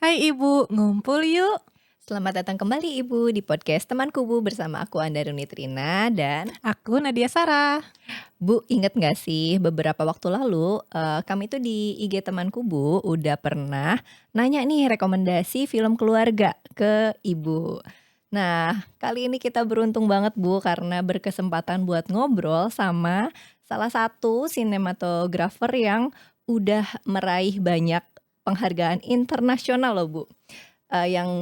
Hai Ibu, ngumpul yuk. Selamat datang kembali Ibu di podcast Teman Kubu bersama aku Andaruni Trina dan Aku Nadia Sarah. Bu, inget gak sih beberapa waktu lalu kami tuh di IG Teman Kubu udah pernah nanya nih rekomendasi film keluarga ke Ibu. Nah, kali ini kita beruntung banget Bu karena berkesempatan buat ngobrol sama salah satu sinematografer yang udah meraih banyak penghargaan internasional loh Bu. Yang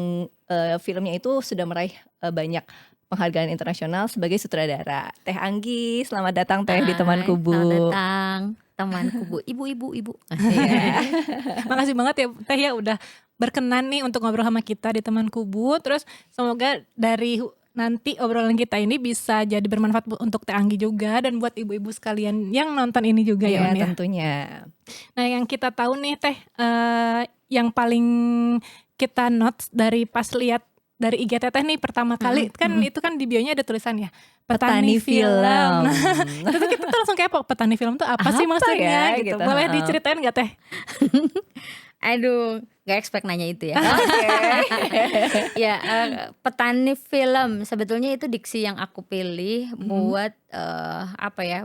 filmnya itu sudah meraih banyak penghargaan internasional sebagai sutradara. Teh Anggi, selamat datang Teh di Teman Hai, Kubu. selamat datang Teman Kubu. Ibu. Iya. Makasih banget ya Teh ya udah berkenan nih untuk ngobrol sama kita di Teman Kubu. Terus semoga dari nanti obrolan kita ini bisa jadi bermanfaat untuk Teh Anggi juga dan buat ibu-ibu sekalian yang nonton ini juga ya Iya, Wan ya. tentunya. Nah yang kita tahu nih Teh, yang paling kita notes dari pas lihat dari IG Teteh nih pertama kali kan itu kan di bionya ada tulisan ya petani film. Itu tuh kita tuh langsung kepo, petani film tuh apa sih maksudnya ya, gitu. gitu. Boleh diceritain gak Teh? Aduh, gak expect nanya itu ya. Oke. Ya, petani film sebetulnya itu diksi yang aku pilih buat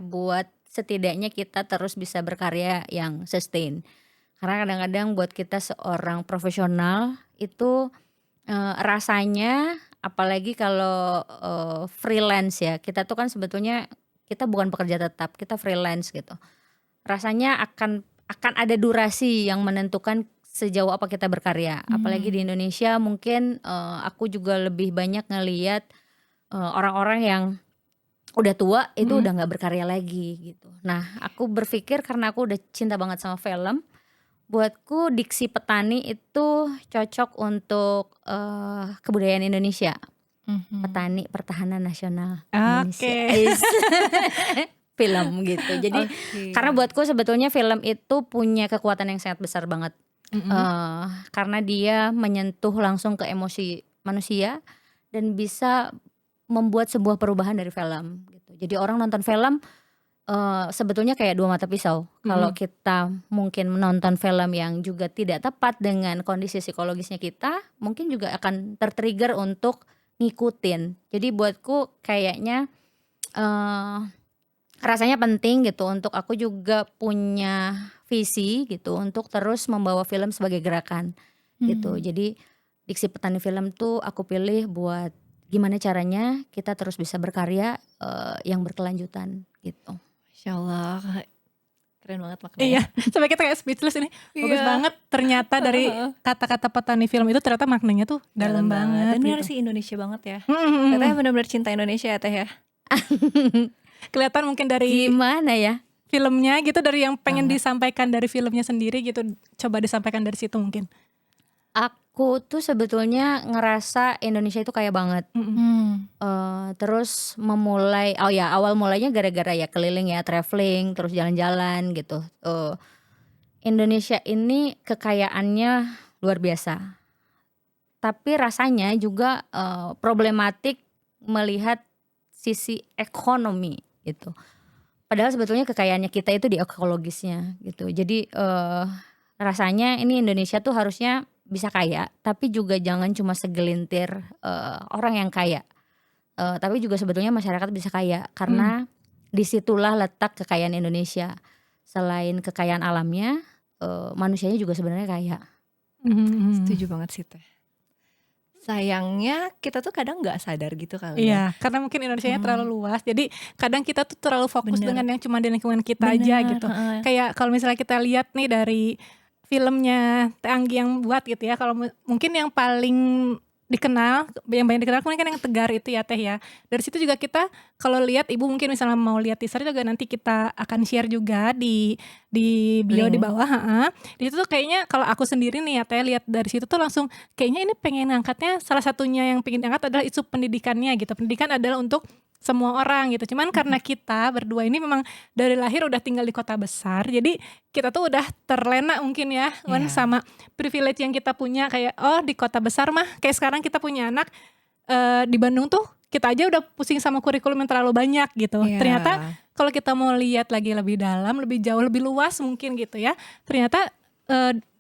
buat setidaknya kita terus bisa berkarya yang sustain. Karena kadang-kadang buat kita seorang profesional itu rasanya apalagi kalau freelance ya, kita tuh kan sebetulnya kita bukan pekerja tetap, kita freelance gitu. Rasanya akan ada durasi yang menentukan sejauh apa kita berkarya. Apalagi di Indonesia mungkin aku juga lebih banyak ngelihat orang-orang yang udah tua itu udah nggak berkarya lagi gitu. Nah, aku berpikir karena aku udah cinta banget sama film, buatku diksi petani itu cocok untuk kebudayaan Indonesia. Petani Pertahanan Nasional Indonesia. Oke. Film gitu. Jadi karena buatku sebetulnya film itu punya kekuatan yang sangat besar banget. Karena dia menyentuh langsung ke emosi manusia dan bisa membuat sebuah perubahan dari film gitu. Jadi orang nonton film sebetulnya kayak dua mata pisau. Kalau kita mungkin menonton film yang juga tidak tepat dengan kondisi psikologisnya kita, mungkin juga akan tertrigger untuk ngikutin. Jadi buatku kayaknya rasanya penting gitu untuk aku juga punya visi gitu untuk terus membawa film sebagai gerakan gitu. Jadi diksi petani film tuh aku pilih buat gimana caranya kita terus bisa berkarya yang berkelanjutan gitu. Masya Allah, keren banget maknanya. Iya, sampai kita kayak speechless ini. Bagus banget ternyata dari kata-kata petani film itu ternyata maknanya tuh dalam banget. Dan benar gitu. sih Indonesia banget ya. Teteh benar-benar cinta Indonesia ya Teh ya. Kelihatan mungkin dari Gimana ya? filmnya gitu, dari yang pengen disampaikan dari filmnya sendiri gitu, coba disampaikan dari situ mungkin. Aku tuh sebetulnya ngerasa Indonesia itu kaya banget. Terus memulai, awal mulanya gara-gara ya keliling ya, traveling, terus jalan-jalan gitu. Indonesia ini kekayaannya luar biasa. Tapi rasanya juga problematik melihat sisi ekonomi gitu. Padahal sebetulnya kekayaannya kita itu di ekologisnya gitu. Jadi rasanya ini Indonesia tuh harusnya bisa kaya, tapi juga jangan cuma segelintir orang yang kaya. Tapi juga sebetulnya masyarakat bisa kaya karena disitulah letak kekayaan Indonesia. Selain kekayaan alamnya, manusianya juga sebenarnya kaya. Setuju banget sih Teh. Sayangnya kita tuh kadang nggak sadar gitu kali ya. Iya, karena mungkin Indonesia-nya terlalu luas. Jadi kadang kita tuh terlalu fokus Bener. dengan yang cuma di lingkungan kita aja Bener, gitu. Kayak kalau misalnya kita lihat nih dari filmnya Teh Anggi yang buat gitu ya. Kalau mungkin yang paling dikenal, yang banyak dikenal mungkin yang Tegar itu ya Teh ya. Dari situ juga kita kalau lihat, Ibu mungkin misalnya mau lihat teaser juga nanti kita akan share juga di bio di bawah. Di situ tuh kayaknya kalau aku sendiri nih ya Teh lihat dari situ tuh langsung kayaknya ini pengen ngangkatnya, salah satunya yang pengen diangkat adalah isu pendidikannya gitu. Pendidikan adalah untuk semua orang gitu. Cuman karena kita berdua ini memang dari lahir udah tinggal di kota besar, jadi kita tuh udah terlena mungkin ya Wan, sama privilege yang kita punya. Kayak di kota besar mah kayak sekarang kita punya anak di Bandung tuh kita aja udah pusing sama kurikulum yang terlalu banyak gitu. Ternyata kalau kita mau lihat lagi lebih dalam, lebih jauh, lebih luas mungkin gitu ya, ternyata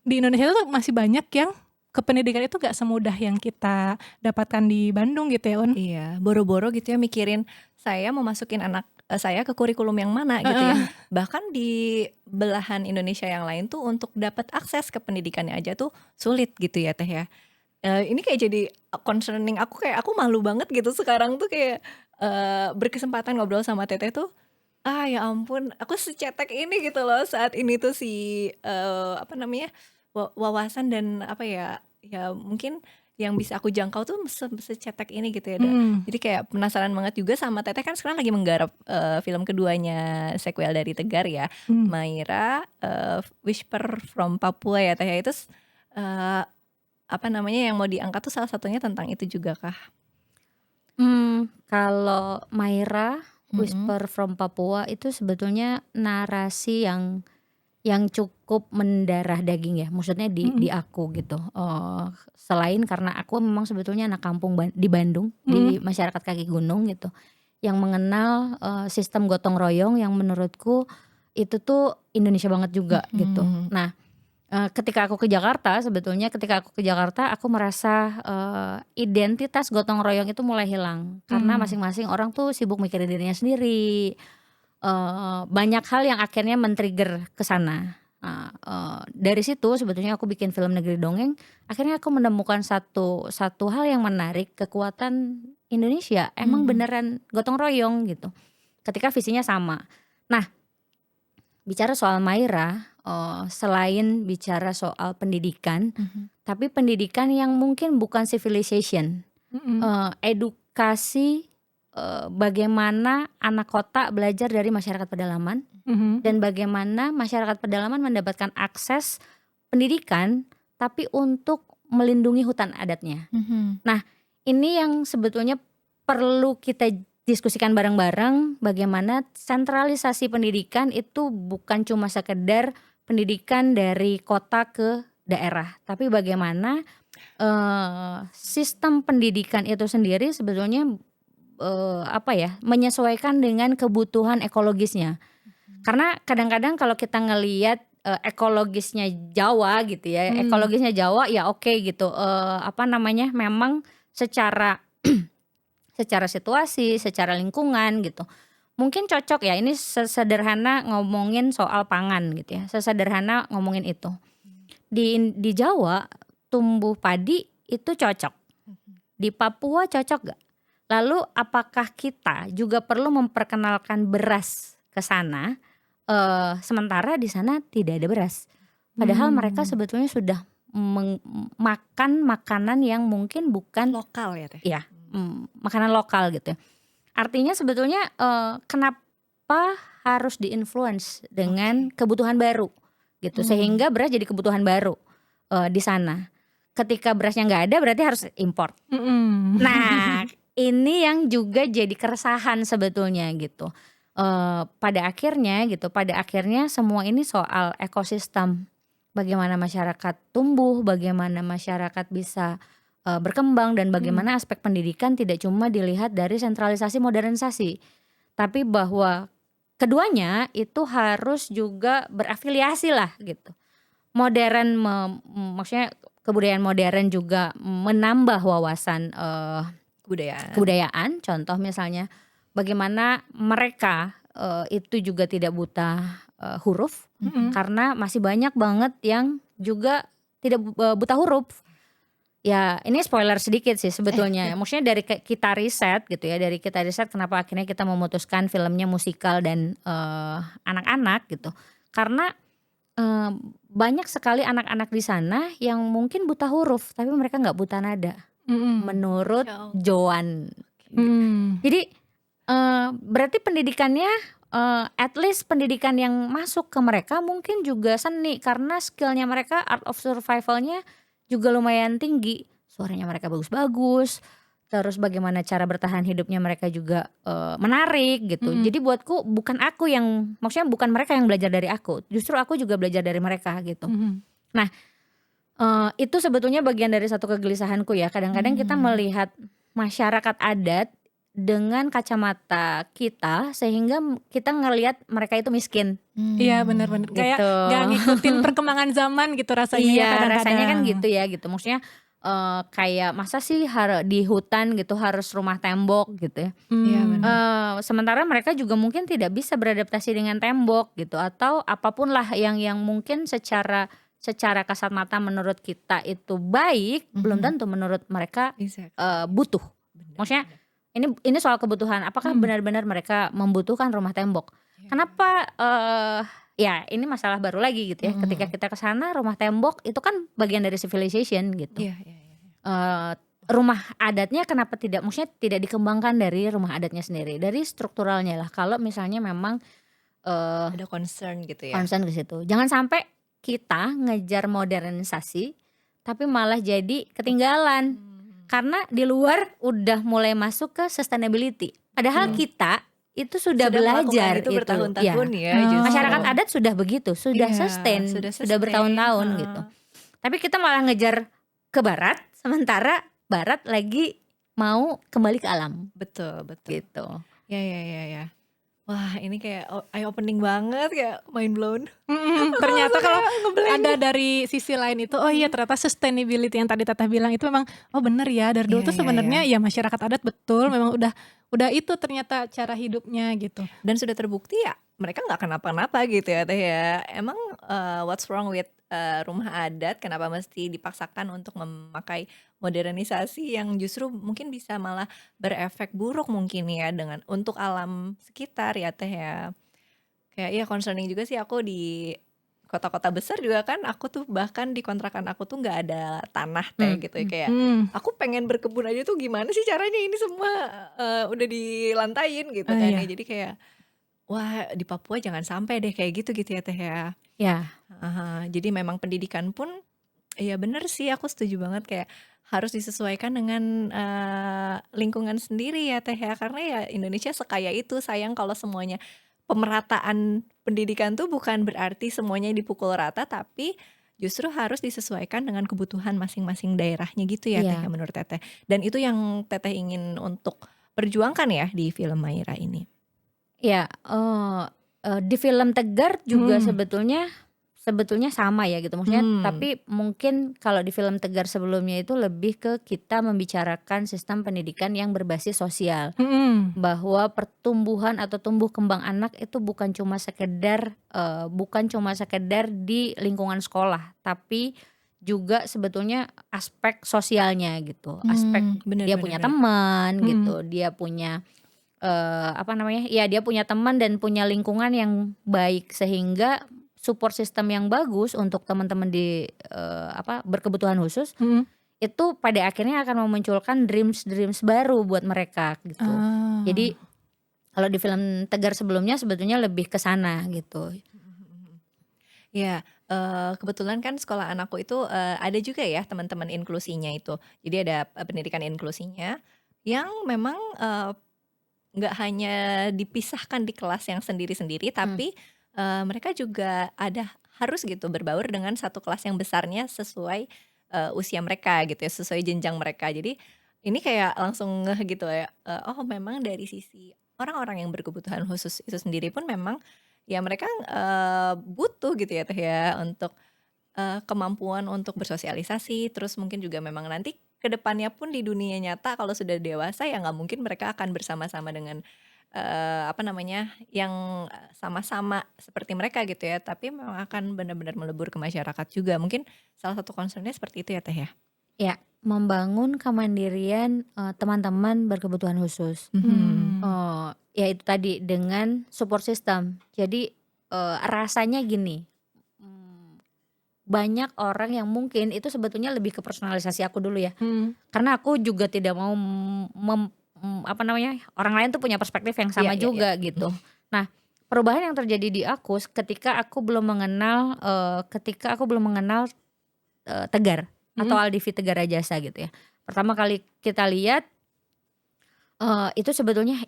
di Indonesia tuh masih banyak yang ke pendidikan itu gak semudah yang kita dapatkan di Bandung gitu ya Un. Iya, boro-boro gitu ya mikirin saya mau masukin anak saya ke kurikulum yang mana gitu ya. Bahkan di belahan Indonesia yang lain tuh untuk dapat akses ke pendidikannya aja tuh sulit gitu ya Teh ya. Ini kayak jadi concerning aku, kayak aku malu banget gitu sekarang tuh kayak berkesempatan ngobrol sama Teteh tuh. Ya ampun, aku secetek ini gitu loh saat ini tuh apa namanya, wawasan dan apa ya, ya mungkin yang bisa aku jangkau tuh secetek ini gitu ya, Jadi kayak penasaran banget juga sama Teteh, kan sekarang lagi menggarap film keduanya, sequel dari Tegar ya, Maira, Whisper from Papua ya Teh ya. Itu apa namanya yang mau diangkat tuh salah satunya tentang itu juga kah? Kalau Maira, Whisper from Papua itu sebetulnya narasi yang cukup mendarah daging ya, maksudnya di aku gitu. Selain karena aku memang sebetulnya anak kampung di Bandung, di masyarakat kaki gunung gitu, yang mengenal sistem gotong royong yang menurutku itu tuh Indonesia banget juga gitu. Nah, ketika aku ke Jakarta aku merasa identitas gotong royong itu mulai hilang karena masing-masing orang tuh sibuk mikirin dirinya sendiri. Banyak hal yang akhirnya men-trigger ke sana. Dari situ sebetulnya aku bikin film Negeri Dongeng, akhirnya aku menemukan satu hal yang menarik, kekuatan Indonesia emang beneran gotong royong gitu, ketika visinya sama. Nah, bicara soal Maira, selain bicara soal pendidikan, tapi pendidikan yang mungkin bukan civilization, edukasi bagaimana anak kota belajar dari masyarakat pedalaman, dan bagaimana masyarakat pedalaman mendapatkan akses pendidikan tapi untuk melindungi hutan adatnya. Nah, ini yang sebetulnya perlu kita diskusikan bareng-bareng, bagaimana sentralisasi pendidikan itu bukan cuma sekedar pendidikan dari kota ke daerah, tapi bagaimana sistem pendidikan itu sendiri sebetulnya menyesuaikan dengan kebutuhan ekologisnya. Karena kadang-kadang kalau kita ngelihat ekologisnya Jawa gitu ya, ekologisnya Jawa ya oke gitu, memang secara secara situasi, secara lingkungan gitu, mungkin cocok ya, ini sesederhana ngomongin soal pangan gitu ya, sesederhana ngomongin itu. Di Jawa tumbuh padi itu cocok, di Papua cocok gak? Lalu apakah kita juga perlu memperkenalkan beras ke sana, sementara di sana tidak ada beras, padahal mereka sebetulnya sudah makan makanan yang mungkin bukan Lokal ya Teh? Iya, makanan lokal gitu. Artinya sebetulnya kenapa harus di-influence dengan kebutuhan baru gitu, sehingga beras jadi kebutuhan baru di sana. Ketika berasnya nggak ada berarti harus import. Nah, ini yang juga jadi keresahan sebetulnya gitu. Pada akhirnya semua ini soal ekosistem. Bagaimana masyarakat tumbuh, bagaimana masyarakat bisa berkembang, dan bagaimana aspek pendidikan tidak cuma dilihat dari sentralisasi modernisasi, tapi bahwa keduanya itu harus juga berafiliasi lah gitu. Modern maksudnya kebudayaan modern juga menambah wawasan kebudayaan. Contoh misalnya bagaimana mereka itu juga tidak buta huruf, karena masih banyak banget yang juga tidak buta huruf. Ya ini spoiler sedikit sih sebetulnya, maksudnya dari kita riset gitu ya, kenapa akhirnya kita memutuskan filmnya musikal dan anak-anak gitu, karena banyak sekali anak-anak di sana yang mungkin buta huruf tapi mereka nggak buta nada, menurut Joan. Jadi berarti pendidikannya at least pendidikan yang masuk ke mereka mungkin juga seni, karena skillnya mereka, art of survivalnya juga lumayan tinggi, suaranya mereka bagus-bagus, terus bagaimana cara bertahan hidupnya mereka juga menarik gitu. Jadi buatku maksudnya bukan mereka yang belajar dari aku, justru aku juga belajar dari mereka gitu. Nah, itu sebetulnya bagian dari satu kegelisahanku ya, kadang-kadang kita melihat masyarakat adat dengan kacamata kita sehingga kita ngelihat mereka itu miskin Iya benar-benar kayak gitu. nggak ngikutin perkembangan zaman gitu rasanya ya Iya, kadang-kadang. rasanya kan gitu ya gitu. Maksudnya kayak masa sih di hutan gitu harus rumah tembok gitu ya. Iya, Hmm. benar. Sementara mereka juga mungkin tidak bisa beradaptasi dengan tembok gitu atau apapun lah yang mungkin secara kasat mata menurut kita itu baik, belum tentu menurut mereka Exactly. butuh. Benar, Maksudnya benar. ini soal kebutuhan. Apakah benar-benar mereka membutuhkan rumah tembok? Iya. Kenapa ya ini masalah baru lagi gitu ya. Ketika kita ke sana rumah tembok itu kan bagian dari civilization gitu. Iya, iya, iya. Rumah adatnya kenapa tidak, maksudnya tidak dikembangkan dari rumah adatnya sendiri, dari strukturalnya lah. Kalau misalnya memang Ada concern gitu ya. concern ke situ. Jangan sampai kita ngejar modernisasi tapi malah jadi ketinggalan. Karena di luar udah mulai masuk ke sustainability. Padahal kita itu sudah melakukan belajar itu itu. bertahun-tahun ya, Oh. justru. Masyarakat adat sudah begitu, sudah Iya, sustain, sudah sudah bertahun-tahun sustain, gitu. Tapi kita malah ngejar ke barat, sementara barat lagi mau kembali ke alam Betul, betul. gitu. Ya, ya, ya, ya. Wah, ini kayak eye opening banget, kayak mind blown. Ternyata kalau ada dari sisi lain itu, oh iya ternyata sustainability yang tadi Teteh bilang itu memang oh bener ya dari dulu Iya, tuh iya, sebenarnya ya masyarakat adat betul memang udah itu ternyata cara hidupnya gitu. Dan sudah terbukti ya mereka nggak kenapa-napa gitu ya Teh ya. Emang what's wrong with rumah adat, kenapa mesti dipaksakan untuk memakai modernisasi yang justru mungkin bisa malah berefek buruk mungkin ya dengan untuk alam sekitar ya Teh ya. Kayak ya concerning juga sih aku di kota-kota besar juga kan, aku tuh bahkan di kontrakan aku tuh nggak ada tanah Teh gitu ya. Kayak aku pengen berkebun aja tuh gimana sih caranya, ini semua udah dilantain gitu kan Iya. ya. Jadi kayak wah di Papua jangan sampai deh kayak gitu ya Teh ya. Ya, Jadi memang pendidikan pun ya bener sih, aku setuju banget kayak harus disesuaikan dengan lingkungan sendiri ya Teh ya. Karena ya Indonesia sekaya itu, sayang kalau semuanya pemerataan pendidikan tuh bukan berarti semuanya dipukul rata, tapi justru harus disesuaikan dengan kebutuhan masing-masing daerahnya gitu ya Teh Iya. ya menurut Teteh. Dan itu yang Teteh ingin untuk perjuangkan ya di film Maira ini. Ya, di film Tegar juga Hmm. sebetulnya sama ya gitu maksudnya. Hmm. Tapi mungkin kalau di film Tegar sebelumnya itu lebih ke kita membicarakan sistem pendidikan yang berbasis sosial, bahwa pertumbuhan atau tumbuh kembang anak itu bukan cuma sekedar di lingkungan sekolah, tapi juga sebetulnya aspek sosialnya gitu, aspek Bener, dia bener, punya bener. teman gitu, dia punya dia punya teman dan punya lingkungan yang baik sehingga support system yang bagus untuk teman-teman di berkebutuhan khusus itu pada akhirnya akan memunculkan dreams baru buat mereka gitu. Jadi kalau di film Tegar sebelumnya sebetulnya lebih ke sana gitu. Ya, kebetulan kan sekolah anakku itu ada juga ya teman-teman inklusinya itu. Jadi ada pendidikan inklusinya yang memang nggak hanya dipisahkan di kelas yang sendiri-sendiri, tapi mereka juga harus gitu berbaur dengan satu kelas yang besarnya sesuai usia mereka gitu ya, sesuai jenjang mereka. Jadi ini kayak langsung ngeh gitu ya, oh memang dari sisi orang-orang yang berkebutuhan khusus itu sendiri pun memang ya mereka butuh gitu ya Teh ya untuk kemampuan untuk bersosialisasi, terus mungkin juga memang nanti kedepannya pun di dunia nyata kalau sudah dewasa ya nggak mungkin mereka akan bersama-sama dengan yang sama-sama seperti mereka gitu ya, tapi memang akan benar-benar melebur ke masyarakat juga. Mungkin salah satu concernnya seperti itu ya Teh ya. Ya, membangun kemandirian teman-teman berkebutuhan khusus. Ya itu tadi dengan support system. Jadi rasanya gini, banyak orang yang mungkin itu sebetulnya lebih ke personalisasi aku dulu ya. Karena aku juga tidak mau orang lain tuh punya perspektif yang sama Iya, iya, juga gitu. Nah, perubahan yang terjadi di aku ketika aku belum mengenal Tegar atau Aldivi Tegar Rajasa gitu ya. Pertama kali kita lihat itu sebetulnya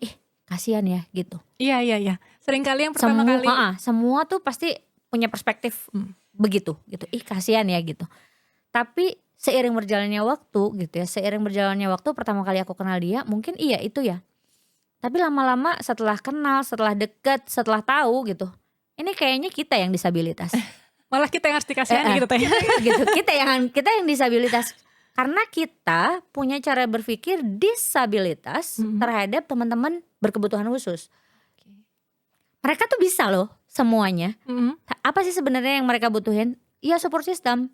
kasihan ya gitu. Iya. Seringkali yang pertama kali Semua tuh pasti punya perspektif begitu gitu. Kasihan ya gitu. Tapi seiring berjalannya waktu gitu ya, pertama kali aku kenal dia mungkin itu ya. Tapi lama-lama setelah kenal, setelah deket, setelah tahu gitu, ini kayaknya kita yang disabilitas. Malah kita yang harus dikasihani gitu teh. Gitu. Kita yang disabilitas. Karena kita punya cara berpikir disabilitas terhadap teman-teman berkebutuhan khusus. Mereka tuh bisa loh semuanya. Apa sih sebenarnya yang mereka butuhin? Ya support system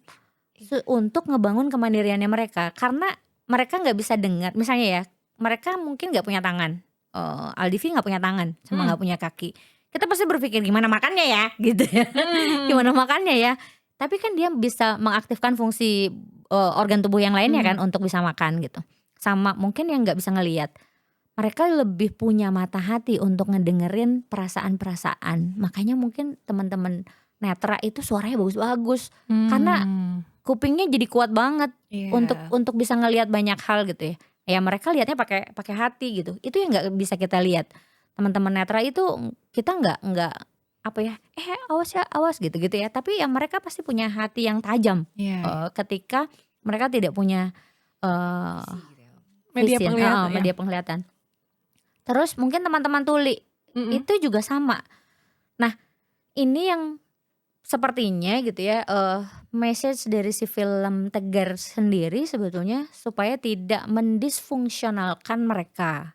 untuk ngebangun kemandiriannya mereka. Karena mereka nggak bisa dengar. Misalnya ya, mereka mungkin nggak punya tangan. Aldivi nggak punya tangan sama nggak punya kaki. Kita pasti berpikir gimana makannya ya, gitu ya. Gimana makannya ya. Tapi kan dia bisa mengaktifkan fungsi organ tubuh yang lainnya kan untuk bisa makan gitu. Sama mungkin yang nggak bisa ngelihat. Mereka lebih punya mata hati untuk ngedengerin perasaan-perasaan. Makanya mungkin teman-teman netra itu suaranya bagus-bagus. Karena kupingnya jadi kuat banget untuk bisa ngelihat banyak hal gitu ya. Ya mereka lihatnya pakai hati gitu. Itu yang nggak bisa kita lihat. Teman-teman netra itu kita nggak apa ya, awas gitu ya. Tapi ya mereka pasti punya hati yang tajam. Ketika mereka tidak punya Media vision, penglihatan, media penglihatan. Terus mungkin teman-teman tuli itu juga sama. Nah ini yang sepertinya gitu ya, message dari si film Tegar sendiri sebetulnya supaya tidak mendisfungsionalkan mereka.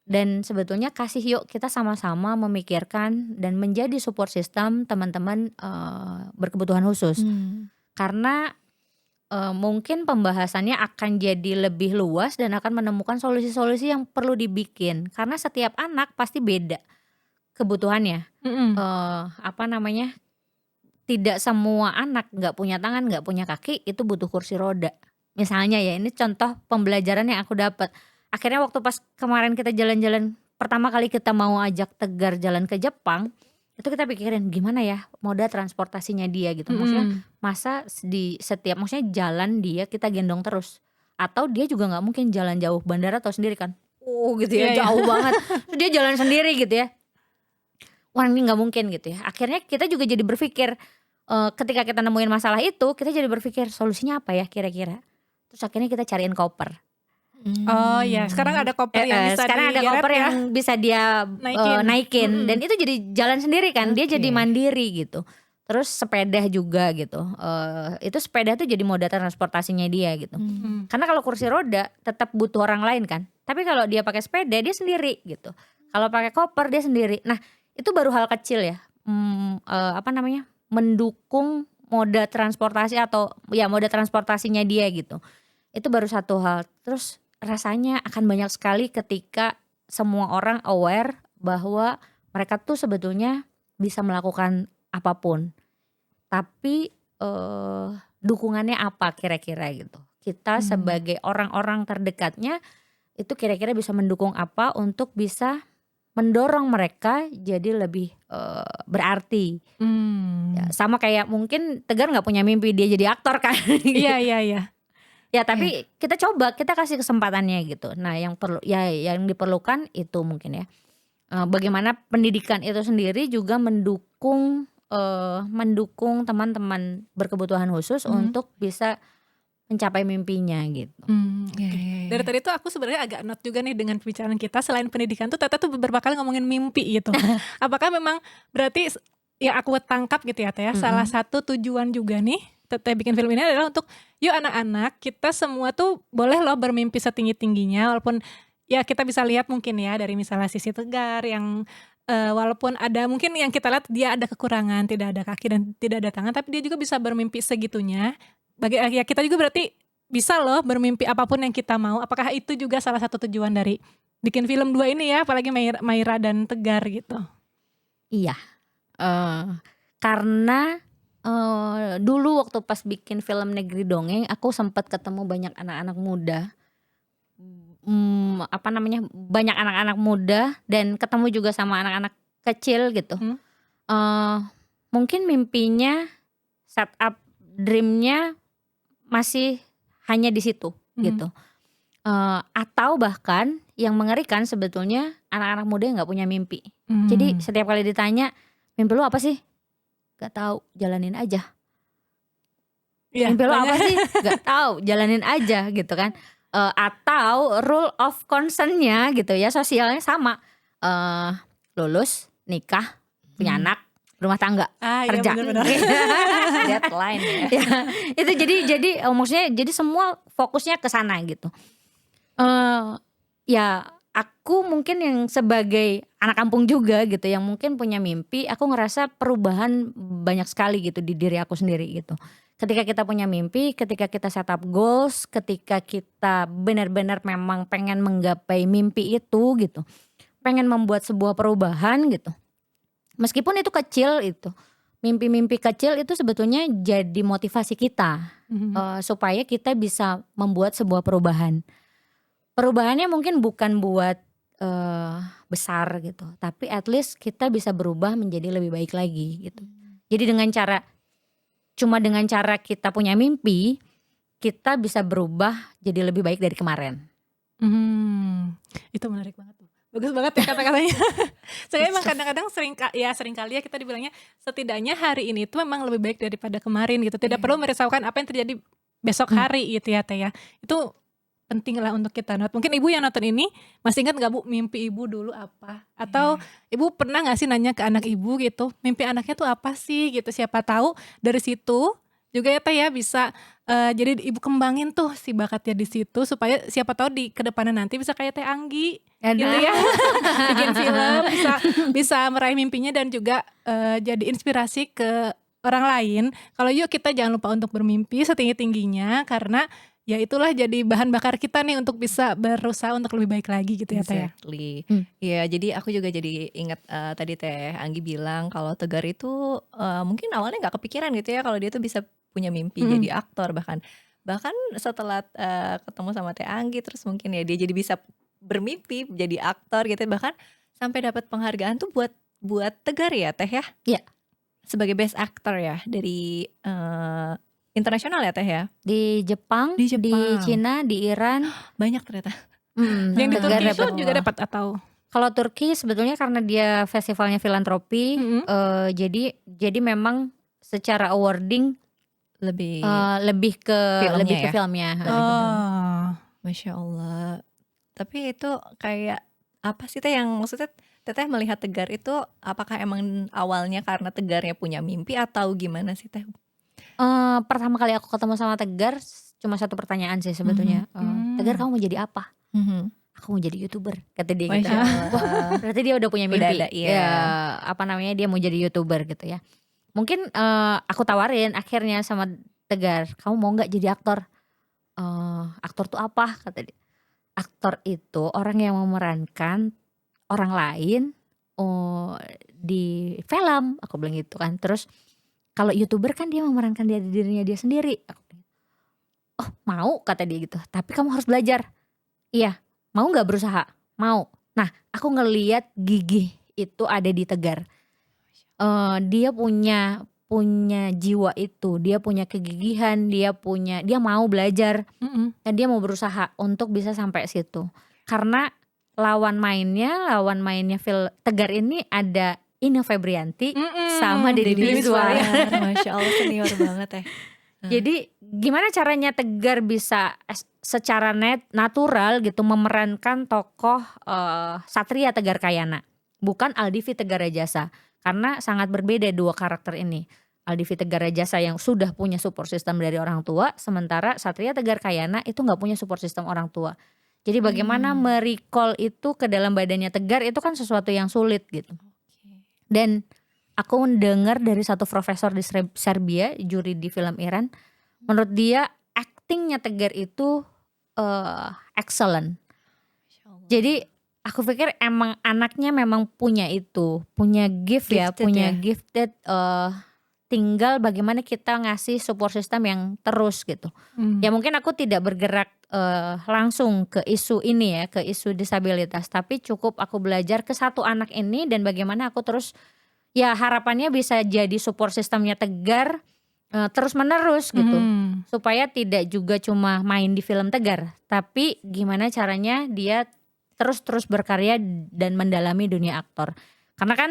Dan sebetulnya kasih yuk kita sama-sama memikirkan dan menjadi support system teman-teman berkebutuhan khusus. Karena mungkin pembahasannya akan jadi lebih luas dan akan menemukan solusi-solusi yang perlu dibikin. Karena setiap anak pasti beda kebutuhannya. Tidak semua anak nggak punya tangan, nggak punya kaki itu butuh kursi roda. Misalnya ya, ini contoh pembelajaran yang aku dapat. Akhirnya waktu pas kemarin kita jalan-jalan, pertama kali kita mau ajak Tegar jalan ke Jepang, itu kita pikirin gimana ya moda transportasinya dia gitu. Maksudnya masa di setiap, maksudnya jalan dia kita gendong terus. Atau dia juga gak mungkin jalan jauh, bandara tau sendiri kan. Gitu ya, jauh banget. Terus dia jalan sendiri gitu ya. Wah ini gak mungkin gitu ya. Akhirnya kita juga jadi berpikir, ketika kita nemuin masalah itu, kita jadi berpikir solusinya apa ya kira-kira. Terus akhirnya kita cariin koper. Oh ya, sekarang ada koper yang bisa sekarang ada koper yang bisa dia naikin. Dan itu jadi jalan sendiri kan, dia jadi mandiri gitu. Terus sepeda juga gitu, itu sepeda tuh jadi moda transportasinya dia gitu. Karena kalau kursi roda tetap butuh orang lain kan. Tapi kalau dia pakai sepeda dia sendiri gitu. Kalau pakai koper dia sendiri. Nah itu baru hal kecil ya, mendukung moda transportasi atau ya moda transportasinya dia gitu. Itu baru satu hal. Terus rasanya akan banyak sekali ketika semua orang aware bahwa mereka tuh sebetulnya bisa melakukan apapun. Tapi dukungannya apa kira-kira gitu. Kita sebagai orang-orang terdekatnya itu kira-kira bisa mendukung apa untuk bisa mendorong mereka jadi lebih berarti. Ya, sama kayak mungkin Tegar gak punya mimpi dia jadi aktor kan. Iya. Ya tapi kita coba, kita kasih kesempatannya gitu. Nah yang yang diperlukan itu mungkin ya, bagaimana pendidikan itu sendiri juga mendukung teman-teman berkebutuhan khusus untuk bisa mencapai mimpinya gitu. Dari tadi tuh aku sebenarnya agak not juga nih dengan pembicaraan kita. Selain pendidikan tuh Tete tuh beberapa kali ngomongin mimpi gitu. Apakah memang berarti yang aku tangkap gitu ya Teh, salah satu tujuan juga nih Tete bikin film ini adalah untuk yuk anak-anak kita semua tuh boleh loh bermimpi setinggi-tingginya. Walaupun ya kita bisa lihat mungkin ya dari misalnya sisi Tegar yang walaupun ada mungkin yang kita lihat dia ada kekurangan, tidak ada kaki dan tidak ada tangan, tapi dia juga bisa bermimpi segitunya. Ya kita juga berarti bisa loh bermimpi apapun yang kita mau. Apakah itu juga salah satu tujuan dari bikin film 2 ini ya, apalagi Maira dan Tegar gitu? Iya, karena dulu waktu pas bikin film Negeri Dongeng aku sempat ketemu banyak anak-anak muda, banyak anak-anak muda dan ketemu juga sama anak-anak kecil gitu. Mungkin mimpinya, setup dreamnya masih hanya di situ gitu. Atau bahkan yang mengerikan sebetulnya anak-anak muda yang nggak punya mimpi. Jadi setiap kali ditanya mimpi lu apa sih? Gak tahu, jalanin aja. Mimpi lo apa sih? Gak tahu, jalanin aja gitu kan. Atau rule of concern-nya gitu ya, sosialnya sama. Lulus, nikah, punya anak, rumah tangga, Iya kerja. benar-benar. Deadline ya. Ya, itu jadi maksudnya jadi semua fokusnya ke sana gitu. Ya aku mungkin yang sebagai anak kampung juga gitu, yang mungkin punya mimpi, aku ngerasa perubahan banyak sekali gitu di diri aku sendiri gitu. Ketika kita punya mimpi, ketika kita set up goals, ketika kita benar-benar memang pengen menggapai mimpi itu gitu, pengen membuat sebuah perubahan gitu. Meskipun itu kecil itu, mimpi-mimpi kecil itu sebetulnya jadi motivasi kita supaya kita bisa membuat sebuah perubahan. Perubahannya mungkin bukan buat besar gitu, tapi at least kita bisa berubah menjadi lebih baik lagi gitu. Jadi cuma dengan cara kita punya mimpi, kita bisa berubah jadi lebih baik dari kemarin. Itu menarik banget tuh. Bagus banget ya kata-katanya. Saya emang kadang-kadang sering kali ya kita dibilangnya setidaknya hari ini tuh memang lebih baik daripada kemarin gitu. Tidak perlu merisaukan apa yang terjadi besok hari gitu ya Teh ya. Itu penting lah untuk kita note. Mungkin ibu yang nonton ini masih ingat gak Bu mimpi ibu dulu apa? Atau ibu pernah gak sih nanya ke anak ibu gitu, mimpi anaknya tuh apa sih gitu. Siapa tahu dari situ juga ya Teh ya bisa jadi ibu kembangin tuh si bakatnya di situ supaya siapa tahu di kedepannya nanti bisa kayak Teh Anggi gitu ya. Bikin film bisa meraih mimpinya dan juga jadi inspirasi ke orang lain. Kalau yuk kita jangan lupa untuk bermimpi setinggi-tingginya karena ya itulah jadi bahan bakar kita nih untuk bisa berusaha untuk lebih baik lagi gitu ya Teh ya. Exactly. Ya jadi aku juga jadi ingat tadi Teh Anggi bilang kalau Tegar itu mungkin awalnya nggak kepikiran gitu ya kalau dia tuh bisa punya mimpi jadi aktor, bahkan setelah ketemu sama Teh Anggi terus mungkin ya dia jadi bisa bermimpi jadi aktor gitu, bahkan sampai dapat penghargaan tuh buat Tegar ya Teh ya. Iya. Sebagai best actor ya dari internasional ya Teh ya. Di Jepang, Di di Cina, di Iran. Banyak ternyata. Yang di Tegar Turki itu dapat. juga dapat atau? Kalau Turki sebetulnya karena dia festivalnya filantropi, jadi memang secara awarding lebih ke filmnya. Masya Allah. Tapi itu kayak apa sih Teh yang maksudnya Teteh melihat Tegar itu apakah emang awalnya karena Tegarnya punya mimpi atau gimana sih Teh? Pertama kali aku ketemu sama Tegar cuma satu pertanyaan sih sebetulnya. Tegar kamu mau jadi apa? Aku mau jadi YouTuber kata dia gitu. Wah, berarti dia udah punya mimpi. Udah ada, Ya, dia mau jadi YouTuber gitu ya. Mungkin aku tawarin akhirnya sama Tegar, kamu mau nggak jadi aktor? Aktor tuh apa? Kata dia. Aktor itu orang yang memerankan orang lain di film, aku bilang gitu kan. Terus kalau YouTuber kan dia memerankan dirinya dia sendiri. Aku bilang, oh mau kata dia gitu. Tapi kamu harus belajar. Iya, mau nggak berusaha? Mau. Nah, aku ngeliat gigih itu ada di Tegar. Dia punya jiwa itu, dia punya kegigihan, dia mau belajar dan dia mau berusaha untuk bisa sampai situ. Karena lawan mainnya Tegar ini ada Ine Febrianti sama Deddy Mizwar. Masya Allah senior banget ya. Jadi gimana caranya Tegar bisa secara natural gitu memerankan tokoh Satria Tegar Kayana, bukan Aldivi Tegar Rajasa, karena sangat berbeda dua karakter ini. Aldivi Tegar Rajasa yang sudah punya support system dari orang tua, sementara Satria Tegar Kayana itu nggak punya support system orang tua. Jadi bagaimana merecall itu ke dalam badannya Tegar itu kan sesuatu yang sulit gitu. Dan aku mendengar dari satu profesor di Serbia, juri di film Iran, menurut dia actingnya Tegar itu excellent. Jadi aku pikir emang anaknya memang punya itu, punya gift ya, punya gifted. Tinggal bagaimana kita ngasih support system yang terus gitu. Ya mungkin aku tidak bergerak langsung ke isu ini ya, ke isu disabilitas, tapi cukup aku belajar ke satu anak ini dan bagaimana aku terus ya harapannya bisa jadi support systemnya Tegar terus menerus gitu. Supaya tidak juga cuma main di film Tegar, tapi gimana caranya dia terus berkarya dan mendalami dunia aktor. Karena kan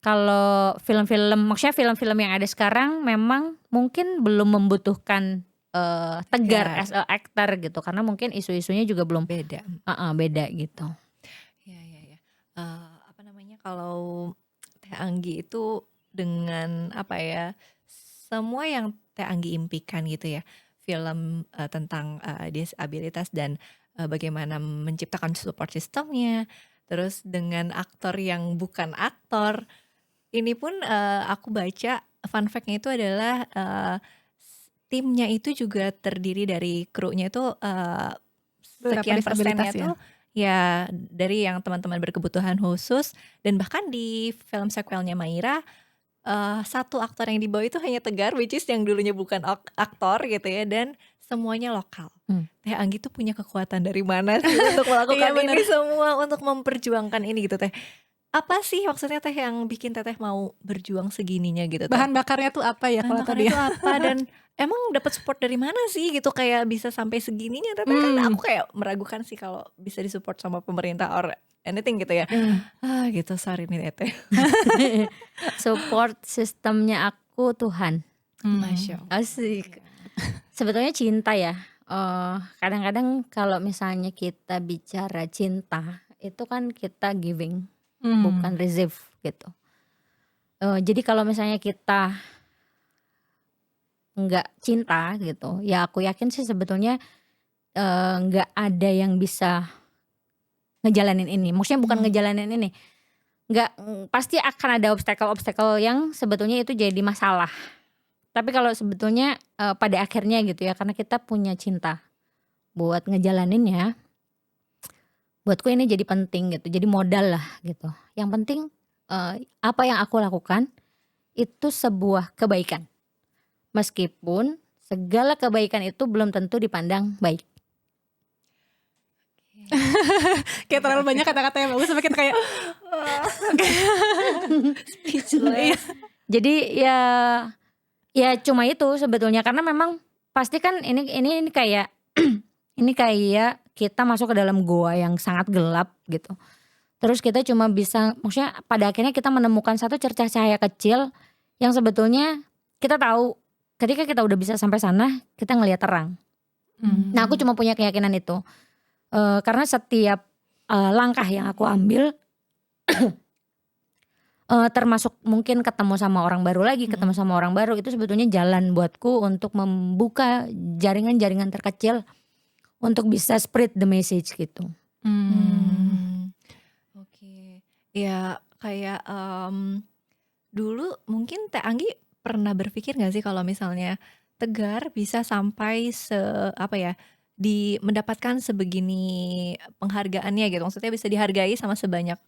kalau film-film, maksudnya film-film yang ada sekarang memang mungkin belum membutuhkan tegar Ya, as a actor gitu karena mungkin isu-isunya juga belum beda. beda gitu. Ya. Apa namanya, kalau Teh Anggi itu dengan apa ya, semua yang Teh Anggi impikan gitu ya, film tentang disabilitas dan bagaimana menciptakan support systemnya, terus dengan aktor yang bukan aktor. Ini pun aku baca fun fact-nya itu adalah timnya itu juga terdiri dari krunya itu Beberapa sekian disabilitas persennya ya. tuh ya dari yang teman-teman berkebutuhan khusus, dan bahkan di film sequelnya Maira satu aktor yang dibawa itu hanya Tegar, which is yang dulunya bukan aktor gitu ya, dan semuanya lokal. Teh Anggi tuh punya kekuatan dari mana sih untuk melakukan Iya bener. ini semua, untuk memperjuangkan ini gitu Teh? Apa sih maksudnya Teh yang bikin Teteh mau berjuang segininya gitu Teh? Bahan bakarnya tuh apa ya Bahan kalau bakarnya tadi itu ya? apa, dan emang dapat support dari mana sih gitu kayak bisa sampai segininya? Teteh kan aku kayak meragukan sih kalau bisa disupport sama pemerintah or anything gitu ya. Gitu, sorry nih Teteh. Support sistemnya aku Tuhan. Masya Allah. Asik. Sebetulnya cinta ya. Kadang-kadang kalau misalnya kita bicara cinta itu kan kita giving bukan receive gitu. Jadi kalau misalnya kita nggak cinta gitu, ya aku yakin sih sebetulnya nggak ada yang bisa ngejalanin ini. Maksudnya bukan ngejalanin ini, nggak pasti akan ada obstacle-obstacle yang sebetulnya itu jadi masalah. Tapi kalau sebetulnya pada akhirnya gitu ya, karena kita punya cinta buat ngejalaninnya, buatku ini jadi penting gitu, jadi modal lah gitu. Yang penting apa yang aku lakukan itu sebuah kebaikan. Meskipun segala kebaikan itu belum tentu dipandang baik. Kayak terlalu banyak kata-kata yang bagus sampai kita kayak Speechless. Jadi ya cuma itu sebetulnya, karena memang pasti kan ini kayak ini kayak kita masuk ke dalam goa yang sangat gelap gitu. Terus kita cuma bisa, maksudnya pada akhirnya kita menemukan satu cercah cahaya kecil yang sebetulnya kita tahu ketika kita udah bisa sampai sana kita ngelihat terang. Nah aku cuma punya keyakinan itu. Karena setiap langkah yang aku ambil termasuk mungkin ketemu sama orang baru lagi, ketemu sama orang baru, itu sebetulnya jalan buatku untuk membuka jaringan-jaringan terkecil untuk bisa spread the message gitu. Oke. Ya kayak dulu mungkin Teh Anggi pernah berpikir gak sih kalau misalnya Tegar bisa sampai mendapatkan sebegini penghargaannya gitu, maksudnya bisa dihargai sama sebanyak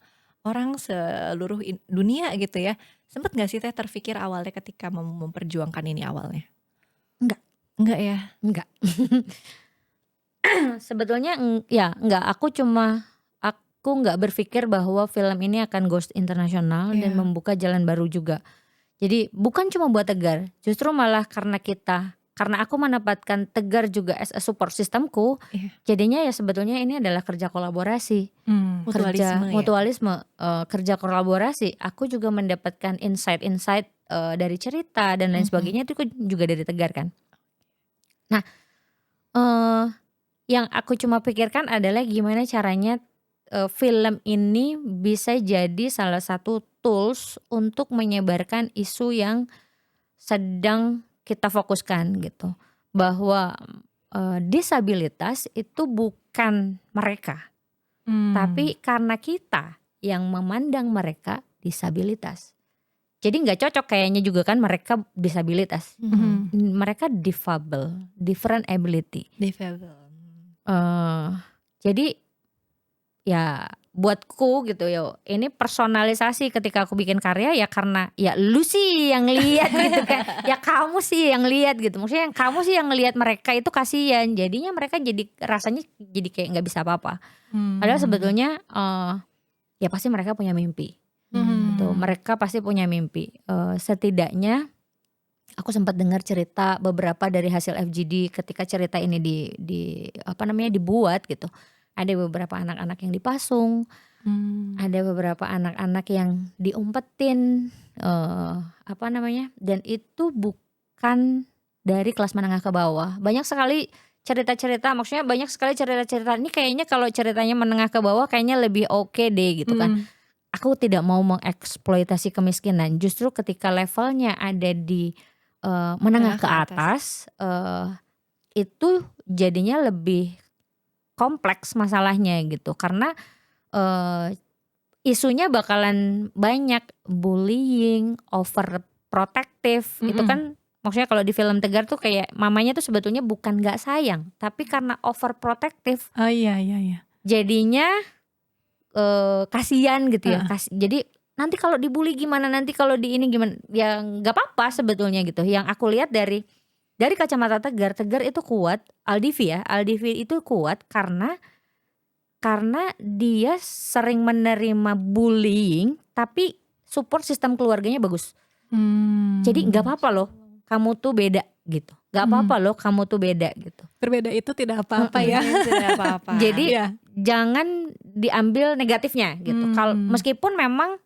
orang seluruh dunia gitu ya. Sempet gak sih Teh terpikir awalnya ketika memperjuangkan ini awalnya? Enggak ya? Enggak. Sebetulnya ya enggak, aku nggak berpikir bahwa film ini akan goes internasional dan membuka jalan baru juga. Jadi bukan cuma buat Tegar, justru malah karena aku menempatkan Tegar juga as a support systemku, jadinya ya sebetulnya ini adalah kerja kolaborasi, mutualisme, kerja kolaborasi. Aku juga mendapatkan insight dari cerita dan lain sebagainya itu juga dari Tegar kan. Nah, yang aku cuma pikirkan adalah gimana caranya film ini bisa jadi salah satu tools untuk menyebarkan isu yang sedang kita fokuskan gitu. Bahwa disabilitas itu bukan mereka, tapi karena kita yang memandang mereka disabilitas. Jadi nggak cocok kayaknya juga kan mereka disabilitas. Mereka difabel, different ability. Jadi ya buatku gitu ya, ini personalisasi ketika aku bikin karya ya karena ya lu sih yang lihat gitu kan. Ya kamu sih yang lihat gitu. Maksudnya yang kamu sih yang ngelihat mereka itu kasihan. Jadinya mereka jadi rasanya jadi kayak nggak bisa apa-apa. Padahal sebetulnya ya pasti mereka punya mimpi. Gitu. Mereka pasti punya mimpi. Setidaknya aku sempat dengar cerita beberapa dari hasil FGD ketika cerita ini dibuat gitu. Ada beberapa anak-anak yang dipasung, ada beberapa anak-anak yang diumpetin, dan itu bukan dari kelas menengah ke bawah. Banyak sekali cerita-cerita, maksudnya banyak sekali cerita-cerita ini kayaknya kalau ceritanya menengah ke bawah kayaknya lebih oke deh gitu kan. Aku tidak mau mengeksploitasi kemiskinan. Justru ketika levelnya ada di menengah ke atas, itu jadinya lebih kompleks masalahnya gitu. Karena isunya bakalan banyak, bullying, overprotective, itu kan maksudnya kalau di film Tegar tuh kayak mamanya tuh sebetulnya bukan nggak sayang, tapi karena overprotective Oh iya. jadinya kasihan gitu ya. Jadi nanti kalau dibully gimana, nanti kalau di ini gimana, ya nggak apa-apa sebetulnya gitu. Yang aku lihat dari kacamata Tegar itu kuat, Aldivi itu kuat karena dia sering menerima bullying tapi support sistem keluarganya bagus. Jadi nggak apa-apa loh kamu tuh beda gitu, nggak apa-apa loh kamu tuh beda gitu. Berbeda itu tidak apa-apa ya. Tidak apa-apa. Jadi Iya. jangan diambil negatifnya gitu. Kalau meskipun memang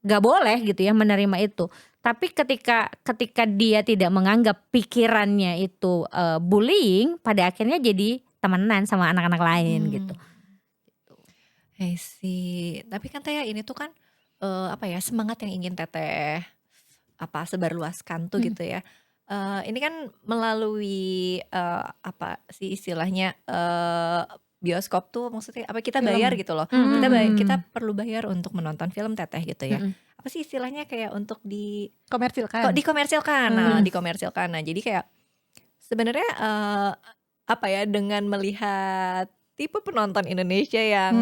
nggak boleh gitu ya menerima itu, tapi ketika dia tidak menganggap pikirannya itu bullying, pada akhirnya jadi temenan sama anak-anak lain gitu. I see. Tapi kan Teh ini tuh kan semangat yang ingin Teteh sebarluaskan tuh gitu ya. Ini kan melalui apa sih istilahnya bioskop tuh maksudnya apa kita bayar gitu loh. Kita perlu bayar untuk menonton film Teteh gitu ya. Apa sih istilahnya kayak untuk dikomersilkan. Nah, dikomersilkan. Nah, jadi kayak sebenarnya dengan melihat tipe penonton Indonesia yang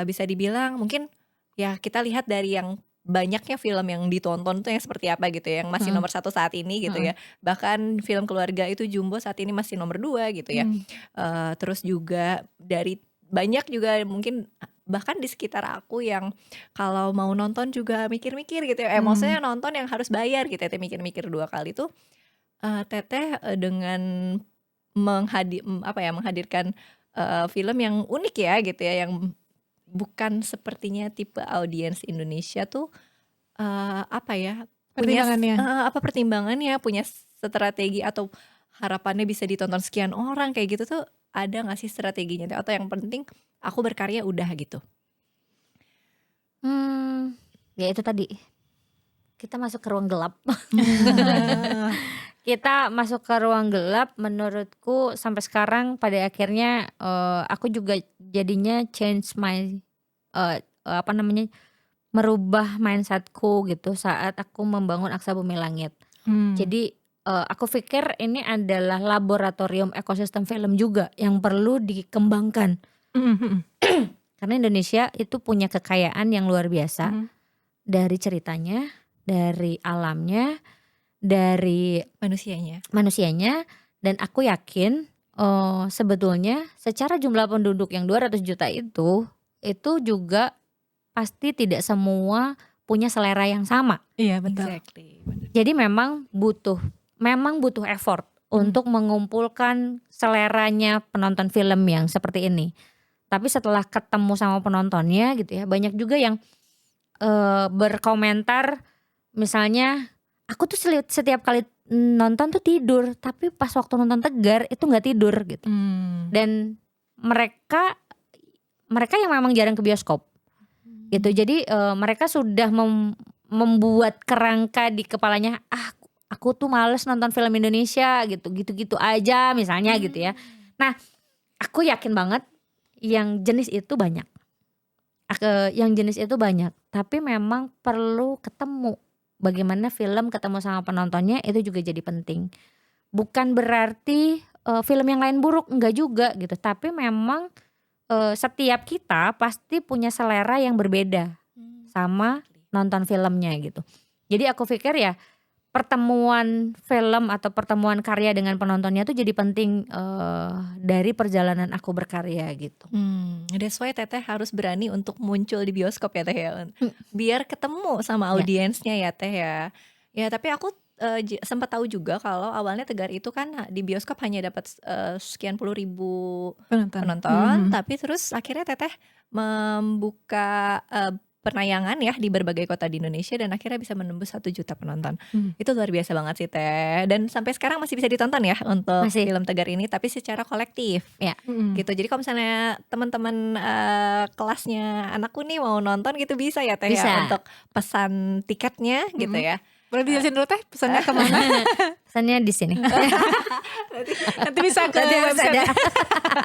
bisa dibilang mungkin ya kita lihat dari yang banyaknya film yang ditonton tuh yang seperti apa gitu ya, yang masih nomor 1 saat ini gitu ya. Bahkan film keluarga itu jumbo saat ini masih nomor 2 gitu ya. Terus juga dari banyak juga mungkin bahkan di sekitar aku yang kalau mau nonton juga mikir-mikir gitu ya. Maksudnya nonton yang harus bayar gitu ya, mikir-mikir 2 kali tuh. Teteh dengan menghadirkan film yang unik ya gitu ya, yang bukan sepertinya tipe audiens Indonesia tuh pertimbangannya, punya strategi atau harapannya bisa ditonton sekian orang kayak gitu tuh ada nggak sih strateginya, atau yang penting aku berkarya udah gitu? Ya itu tadi kita masuk ke ruang gelap. Kita masuk ke ruang gelap, menurutku sampai sekarang pada akhirnya aku juga jadinya change my merubah mindsetku gitu saat aku membangun Aksa Bumi Langit. Jadi aku pikir ini adalah laboratorium ekosistem film juga yang perlu dikembangkan. Karena Indonesia itu punya kekayaan yang luar biasa dari ceritanya, dari alamnya, dari manusianya, dan aku yakin sebetulnya secara jumlah penduduk yang 200 juta itu juga pasti tidak semua punya selera yang sama. Iya betul. Exactly. Jadi memang butuh effort untuk mengumpulkan seleranya penonton film yang seperti ini. Tapi setelah ketemu sama penontonnya gitu ya, banyak juga yang berkomentar misalnya, aku tuh setiap kali nonton tuh tidur, tapi pas waktu nonton Tegar itu nggak tidur gitu. Dan mereka yang memang jarang ke bioskop gitu. Jadi mereka sudah membuat kerangka di kepalanya, aku tuh males nonton film Indonesia gitu aja misalnya gitu ya. Nah, aku yakin banget yang jenis itu banyak. Tapi memang perlu ketemu. Bagaimana film ketemu sama penontonnya itu juga jadi penting. Bukan berarti film yang lain buruk, enggak juga gitu. Tapi memang setiap kita pasti punya selera yang berbeda sama nonton filmnya gitu. Jadi aku pikir ya pertemuan film atau pertemuan karya dengan penontonnya tuh jadi penting dari perjalanan aku berkarya gitu. That's why Teteh harus berani untuk muncul di bioskop ya Teh ya, biar ketemu sama audiensnya ya Teh ya. Ya tapi aku sempat tahu juga kalau awalnya Tegar itu kan di bioskop hanya dapat sekian puluh ribu penonton, tapi terus akhirnya Teteh membuka penayangan ya di berbagai kota di Indonesia dan akhirnya bisa menembus 1 juta penonton. Hmm. Itu luar biasa banget sih Teh. Dan sampai sekarang masih bisa ditonton ya untuk Masih. film Tegar ini, tapi secara kolektif. Mm-mm. Gitu. Jadi kalau misalnya teman-teman kelasnya anakku nih mau nonton gitu bisa ya Teh Bisa. ya untuk pesan tiketnya gitu ya. Boleh dijelasin dulu Teh pesannya kemana? Pesannya di sini. Nanti bisa ke Nanti harus website. ada.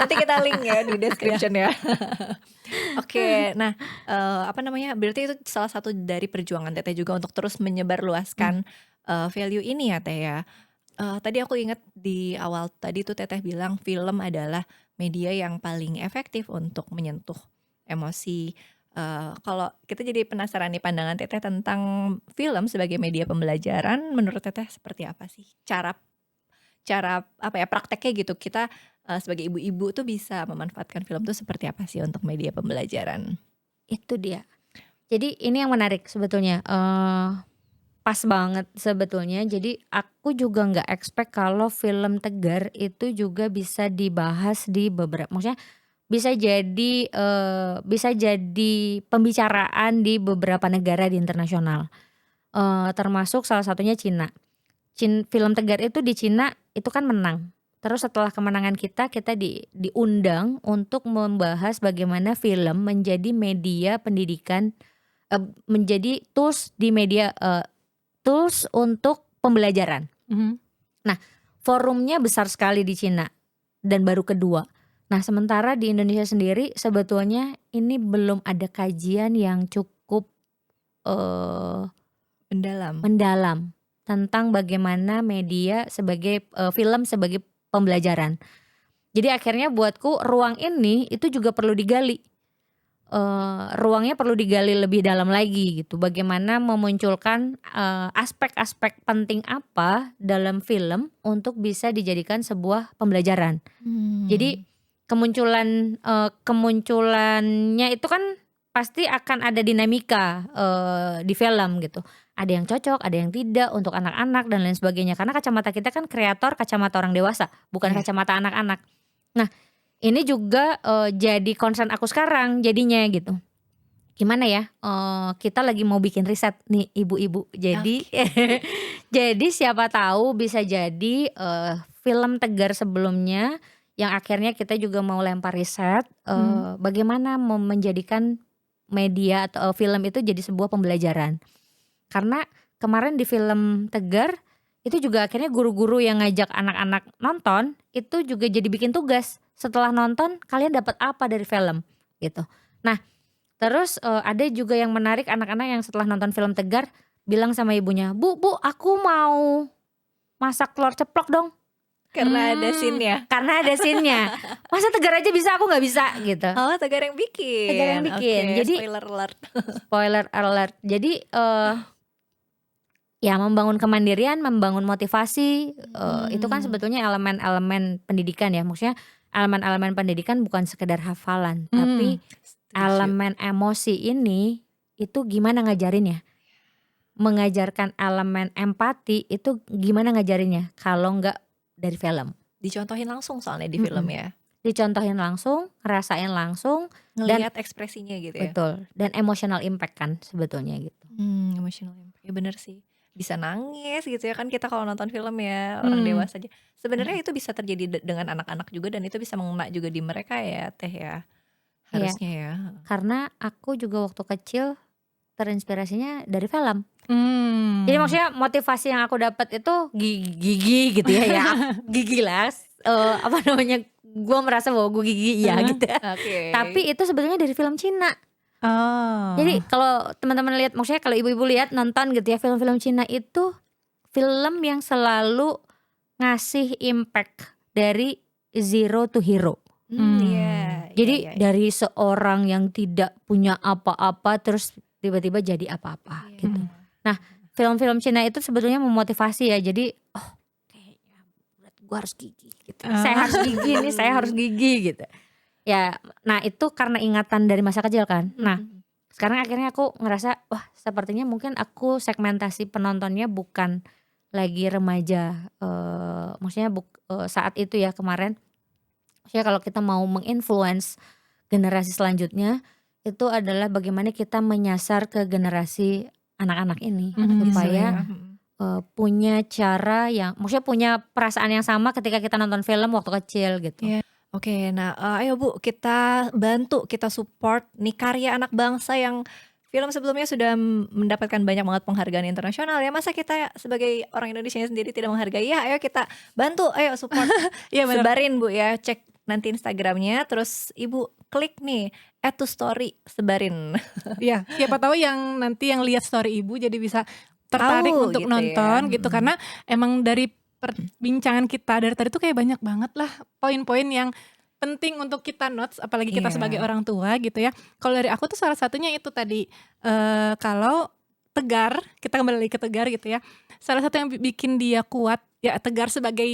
Nanti kita link ya di description ya. Oke, nah apa namanya? Berarti itu salah satu dari perjuangan Teteh juga untuk terus menyebarluaskan value ini ya Teh ya. Tadi aku ingat di awal tadi tuh Teteh bilang film adalah media yang paling efektif untuk menyentuh emosi. Kalau kita jadi penasaran nih pandangan Teteh tentang film sebagai media pembelajaran, menurut Teteh seperti apa sih cara apa ya prakteknya gitu kita sebagai ibu-ibu tuh bisa memanfaatkan film tuh seperti apa sih untuk media pembelajaran? Itu dia. Jadi ini yang menarik sebetulnya. Pas banget sebetulnya. Jadi aku juga nggak expect kalau film Tegar itu juga bisa dibahas di beberapa, maksudnya bisa jadi pembicaraan di beberapa negara di internasional. Termasuk salah satunya Cina. Film Tegar itu di Cina itu kan menang. Terus setelah kemenangan kita diundang untuk membahas bagaimana film menjadi media pendidikan, menjadi tools di media, tools untuk pembelajaran. Mhm. Nah, forumnya besar sekali di Cina dan baru kedua. Nah, sementara di Indonesia sendiri sebetulnya ini belum ada kajian yang cukup mendalam tentang bagaimana media sebagai film sebagai pembelajaran. Jadi akhirnya buatku ruang ini itu juga perlu digali. Ruangnya perlu digali lebih dalam lagi gitu. Bagaimana memunculkan aspek-aspek penting apa dalam film untuk bisa dijadikan sebuah pembelajaran. Jadi kemunculannya itu kan pasti akan ada dinamika di film gitu. Ada yang cocok, ada yang tidak untuk anak-anak dan lain sebagainya. Karena kacamata kita kan kreator kacamata orang dewasa, bukan kacamata anak-anak. Nah, ini juga jadi concern aku sekarang jadinya gitu. Gimana ya? Kita lagi mau bikin riset nih ibu-ibu. Jadi jadi siapa tahu bisa jadi film Tegar sebelumnya yang akhirnya kita juga mau lempar riset bagaimana menjadikan media atau film itu jadi sebuah pembelajaran. Karena kemarin di film Tegar itu juga akhirnya guru-guru yang ngajak anak-anak nonton itu juga jadi bikin tugas. Setelah nonton kalian dapat apa dari film gitu. Nah, terus ada juga yang menarik anak-anak yang setelah nonton film Tegar bilang sama ibunya, Bu aku mau masak telur ceplok dong. Karena ada scene-nya. Karena ada scene-nya. Masa Tegar aja bisa aku gak bisa gitu. Oh, Tegar yang bikin. Tegar yang bikin. Oke, Jadi spoiler alert. Jadi ya membangun kemandirian, membangun motivasi, itu kan sebetulnya elemen-elemen pendidikan ya. Maksudnya elemen-elemen pendidikan bukan sekedar hafalan, tapi elemen emosi ini itu gimana ngajarinnya. Mengajarkan elemen empati itu gimana ngajarinnya kalau enggak dari film. Dicontohin langsung soalnya di film ya. Dicontohin langsung, ngerasain langsung, ngelihat ekspresinya gitu ya. Betul. Dan emotional impact kan sebetulnya gitu. Emotional impact. Ya bener sih. Bisa nangis gitu ya kan kita kalau nonton film ya orang dewasa aja. Sebenarnya itu bisa terjadi dengan anak-anak juga dan itu bisa mengena juga di mereka ya Teh ya. Harusnya ya. Karena aku juga waktu kecil terinspirasinya dari film. Jadi maksudnya motivasi yang aku dapat itu gigi gitu ya, gigi lah. Apa namanya? Gue merasa bahwa gue gigi ya gitu. Tapi itu sebetulnya dari film Cina. Jadi kalau teman-teman lihat, maksudnya kalau ibu-ibu lihat nonton gitu ya film-film Cina itu film yang selalu ngasih impact dari zero to hero. Jadi dari seorang yang tidak punya apa-apa terus tiba-tiba jadi apa-apa gitu. Nah, film-film Cina itu sebetulnya memotivasi ya. Jadi kayaknya gue harus gigi gitu. Saya harus gigi nih, saya harus gigi gitu. Ya, nah itu karena ingatan dari masa kecil kan. Nah, sekarang akhirnya aku ngerasa wah sepertinya mungkin aku segmentasi penontonnya bukan lagi remaja. Maksudnya saat itu ya kemarin. Maksudnya kalau kita mau menginfluence generasi selanjutnya itu adalah bagaimana kita menyasar ke generasi anak-anak ini Gitu supaya ya. punya cara yang maksudnya punya perasaan yang sama ketika kita nonton film waktu kecil gitu. Iya. Oke, nah ayo Bu, kita bantu, kita support nih karya anak bangsa yang film sebelumnya sudah mendapatkan banyak banget penghargaan internasional ya. Masa kita sebagai orang Indonesia sendiri tidak menghargai? Ya, ayo kita bantu, ayo support. Iya benar. Sebarin Bu ya, cek nanti Instagramnya, terus Ibu klik nih add to story, sebarin. Iya, siapa tahu yang nanti yang lihat story Ibu jadi bisa tertarik Tahu untuk gitu ya. nonton gitu karena emang dari perbincangan kita dari tadi tuh kayak banyak banget lah poin-poin yang penting untuk kita notes apalagi kita Iya. sebagai orang tua gitu ya. Kalau dari aku tuh salah satunya itu tadi kalau Tegar, kita kembali lagi ke Tegar gitu ya. Salah satu yang bikin dia kuat ya Tegar sebagai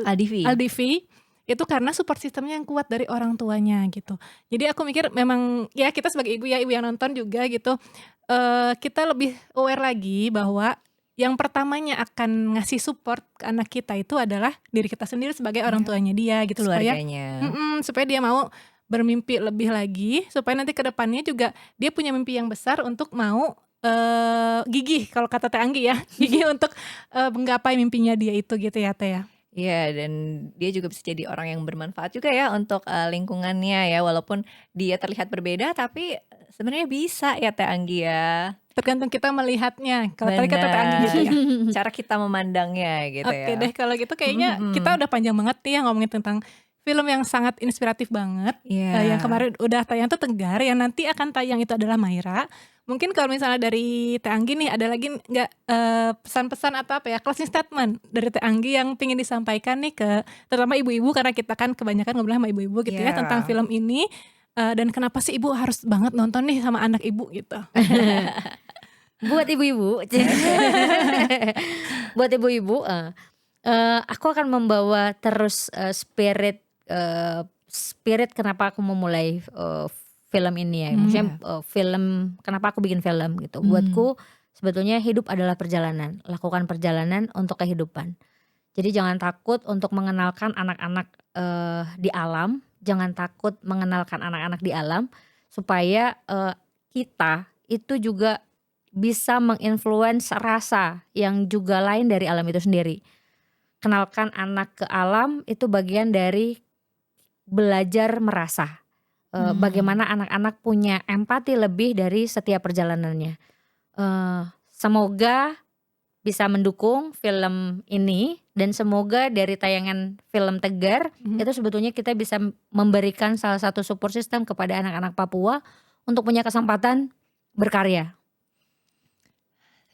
Aldivi. Aldivi itu karena support sistemnya yang kuat dari orang tuanya gitu. Jadi aku mikir memang ya kita sebagai ibu yang nonton juga gitu kita lebih aware lagi bahwa yang pertamanya akan ngasih support ke anak kita itu adalah diri kita sendiri sebagai orang tuanya dia gitu supaya Keluarganya. supaya dia mau bermimpi lebih lagi supaya nanti ke depannya juga dia punya mimpi yang besar untuk mau gigih kalau kata Teh Anggi ya gigih untuk menggapai mimpinya dia itu gitu ya Teh ya. Iya, dan dia juga bisa jadi orang yang bermanfaat juga ya untuk lingkungannya ya, walaupun dia terlihat berbeda tapi sebenarnya bisa ya Teh Anggi ya. Tergantung kita melihatnya. Kalau tadi kata Teh Anggi Benar. gitu ya. Cara kita memandangnya gitu Oke ya. deh kalau gitu kayaknya kita udah panjang banget nih ya ngomongin tentang film yang sangat inspiratif banget. Iya. Yang kemarin udah tayang tuh Tegar, yang nanti akan tayang itu adalah Maira. Mungkin kalau misalnya dari Teh Anggi nih ada lagi nggak pesan-pesan atau apa ya closing statement dari Teh Anggi yang pengen disampaikan nih ke terutama ibu-ibu karena kita kan kebanyakan ngobrol sama ibu-ibu gitu ya Iya. tentang film ini dan kenapa sih ibu harus banget nonton nih sama anak ibu gitu. Buat ibu-ibu, buat ibu-ibu, aku akan membawa terus spirit kenapa aku memulai film ini ya. Maksudnya film kenapa aku bikin film gitu. Buatku sebetulnya hidup adalah perjalanan, lakukan perjalanan untuk kehidupan. Jadi jangan takut untuk mengenalkan anak-anak di alam, jangan takut mengenalkan anak-anak di alam supaya kita itu juga bisa menginfluence rasa yang juga lain dari alam itu sendiri. Kenalkan anak ke alam itu bagian dari belajar merasa. Bagaimana anak-anak punya empati lebih dari setiap perjalanannya. Semoga bisa mendukung film ini dan semoga dari tayangan film Tegar itu sebetulnya kita bisa memberikan salah satu support system kepada anak-anak Papua untuk punya kesempatan berkarya.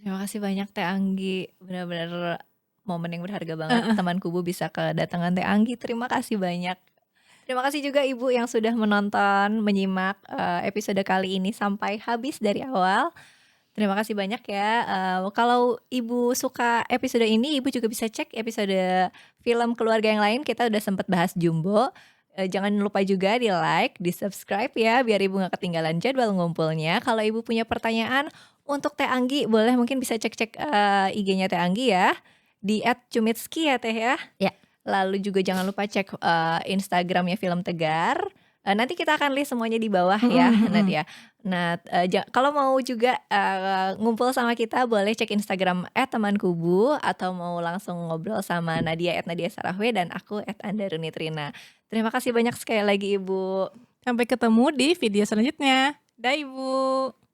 Terima kasih banyak Teh Anggi, benar-benar momen yang berharga banget teman kubu bisa kedatangan Teh Anggi. Terima kasih banyak. Terima kasih juga Ibu yang sudah menonton, menyimak episode kali ini sampai habis dari awal. Terima kasih banyak ya. Kalau Ibu suka episode ini, Ibu juga bisa cek episode film keluarga yang lain. Kita udah sempat bahas Jumbo. Jangan lupa juga di like, di subscribe ya, biar Ibu gak ketinggalan jadwal ngumpulnya. Kalau Ibu punya pertanyaan untuk Teh Anggi, boleh mungkin bisa cek-cek IG-nya Teh Anggi ya, di @cumitski ya Teh ya. Ya. Lalu juga jangan lupa cek Instagramnya Film Tegar. Nanti kita akan list semuanya di bawah ya, Nadia. Nah, kalau mau juga ngumpul sama kita, boleh cek Instagram @temankubu atau mau langsung ngobrol sama Nadia @nadiasarahwe dan aku @andarunitrina. Terima kasih banyak sekali lagi Ibu. Sampai ketemu di video selanjutnya. Dah Ibu.